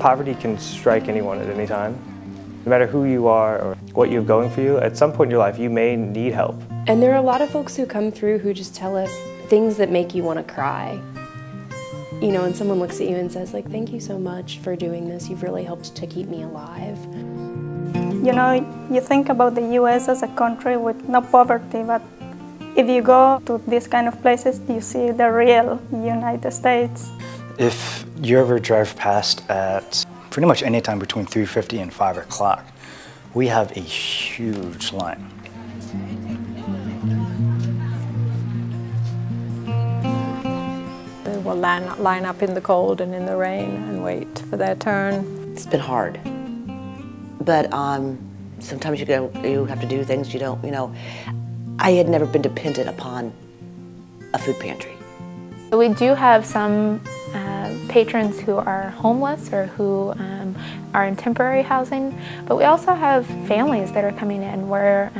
Poverty can strike anyone at any time. No matter who you are or what you have going for you, at some point in your life you may need help. And there are a lot of folks who come through who just tell us things that make you want to cry. You know, and someone looks at you and says, like, thank you so much for doing this. You've really helped to keep me alive. You know, you think about the US as a country with no poverty, but if you go to these kind of places, you see the real United States. If you ever drive past at pretty much any time between 3:50 and 5 o'clock, we have a huge line. They will line up in the cold and in the rain and wait for their turn. It's been hard, but sometimes you have to do things you don't, you know. I had never been dependent upon a food pantry. We do have some patrons who are homeless or who are in temporary housing, but we also have families that are coming in where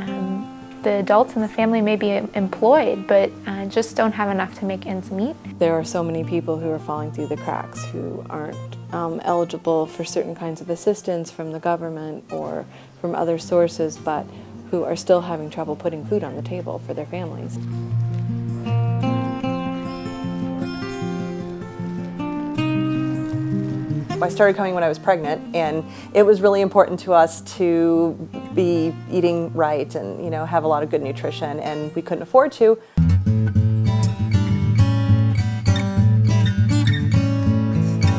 the adults in the family may be employed but just don't have enough to make ends meet. There are so many people who are falling through the cracks who aren't eligible for certain kinds of assistance from the government or from other sources, but who are still having trouble putting food on the table for their families. I started coming when I was pregnant, and it was really important to us to be eating right and, you know, have a lot of good nutrition, and we couldn't afford to.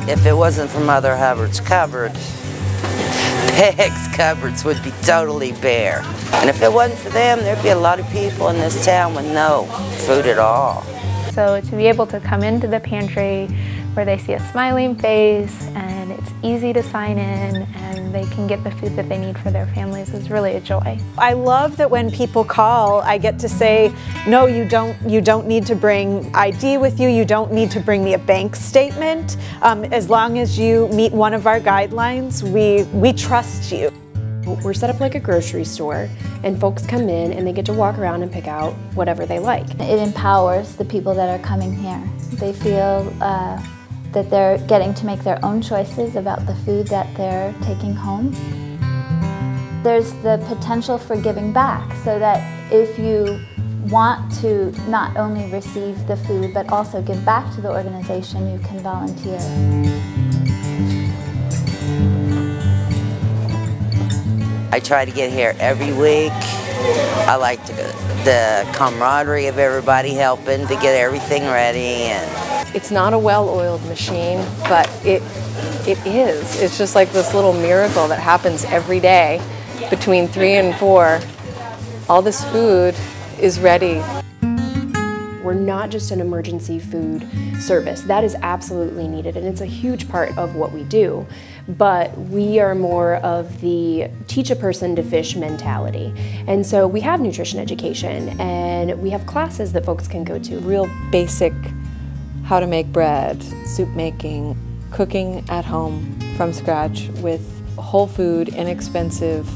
If it wasn't for Mother Hubbard's cupboard, Peg's cupboards would be totally bare. And if it wasn't for them, there'd be a lot of people in this town with no food at all. So to be able to come into the pantry where they see a smiling face and it's easy to sign in and they can get the food that they need for their families is really a joy. I love that when people call, I get to say, no, you don't need to bring ID with you, you don't need to bring me a bank statement. As long as you meet one of our guidelines, we trust you. We're set up like a grocery store, and folks come in and they get to walk around and pick out whatever they like. It empowers the people that are coming here. They feel that they're getting to make their own choices about the food that they're taking home. There's the potential for giving back, so that if you want to not only receive the food but also give back to the organization, you can volunteer. I try to get here every week. I like the camaraderie of everybody helping to get everything ready. It's not a well-oiled machine, but it is. It's just like this little miracle that happens every day between 3 and 4. All this food is ready. We're not just an emergency food service. That is absolutely needed, and it's a huge part of what we do. But we are more of the teach a person to fish mentality. And so we have nutrition education, and we have classes that folks can go to. Real basic how to make bread, soup making, cooking at home from scratch with whole food, inexpensive,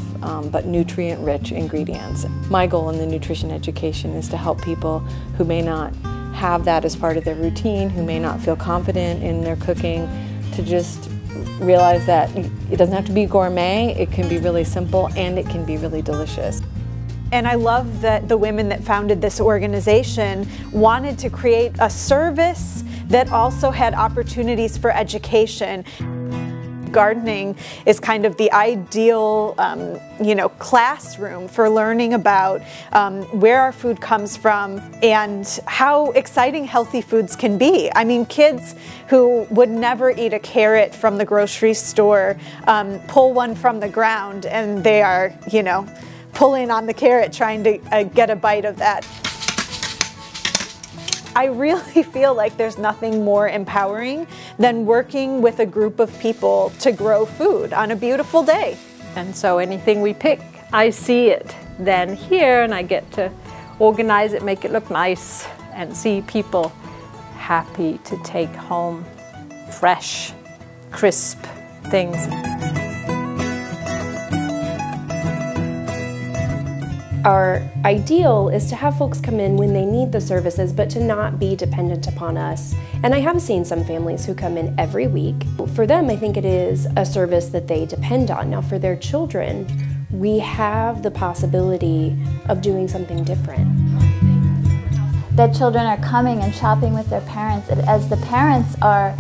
but nutrient-rich ingredients. My goal in the nutrition education is to help people who may not have that as part of their routine, who may not feel confident in their cooking, to just realize that it doesn't have to be gourmet, it can be really simple, and it can be really delicious. And I love that the women that founded this organization wanted to create a service that also had opportunities for education. Gardening is kind of the ideal, classroom for learning about where our food comes from and how exciting healthy foods can be. I mean, kids who would never eat a carrot from the grocery store pull one from the ground, and they are, pulling on the carrot trying to get a bite of that. I really feel like there's nothing more empowering than working with a group of people to grow food on a beautiful day. And so anything we pick, I see it then here, and I get to organize it, make it look nice, and see people happy to take home fresh, crisp things. Our ideal is to have folks come in when they need the services, but to not be dependent upon us. And I have seen some families who come in every week. For them, I think it is a service that they depend on. Now, for their children, we have the possibility of doing something different. That children are coming and shopping with their parents. As the parents are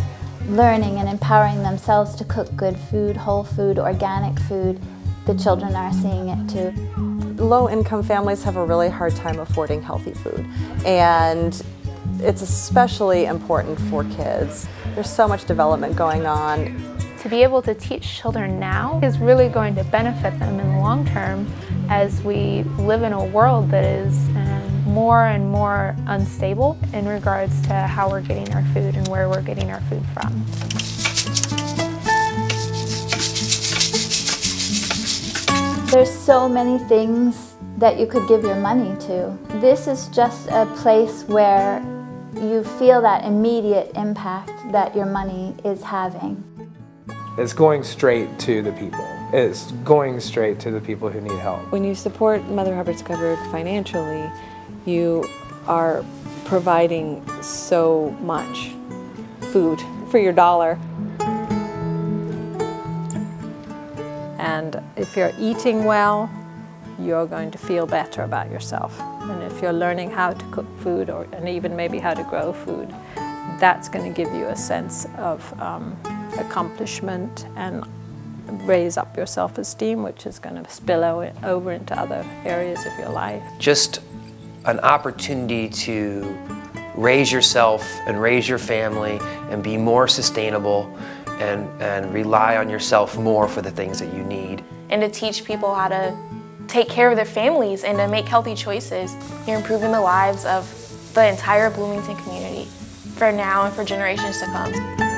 learning and empowering themselves to cook good food, whole food, organic food, the children are seeing it too. Low-income families have a really hard time affording healthy food, and it's especially important for kids. There's so much development going on. To be able to teach children now is really going to benefit them in the long term as we live in a world that is more and more unstable in regards to how we're getting our food and where we're getting our food from. There's so many things that you could give your money to. This is just a place where you feel that immediate impact that your money is having. It's going straight to the people. It's going straight to the people who need help. When you support Mother Hubbard's Cupboard financially, you are providing so much food for your dollar. And if you're eating well, you're going to feel better about yourself. And if you're learning how to cook food, and even maybe how to grow food, that's going to give you a sense of accomplishment and raise up your self-esteem, which is going to spill over into other areas of your life. Just an opportunity to raise yourself and raise your family and be more sustainable and rely on yourself more for the things that you need. And to teach people how to take care of their families and to make healthy choices. You're improving the lives of the entire Bloomington community for now and for generations to come.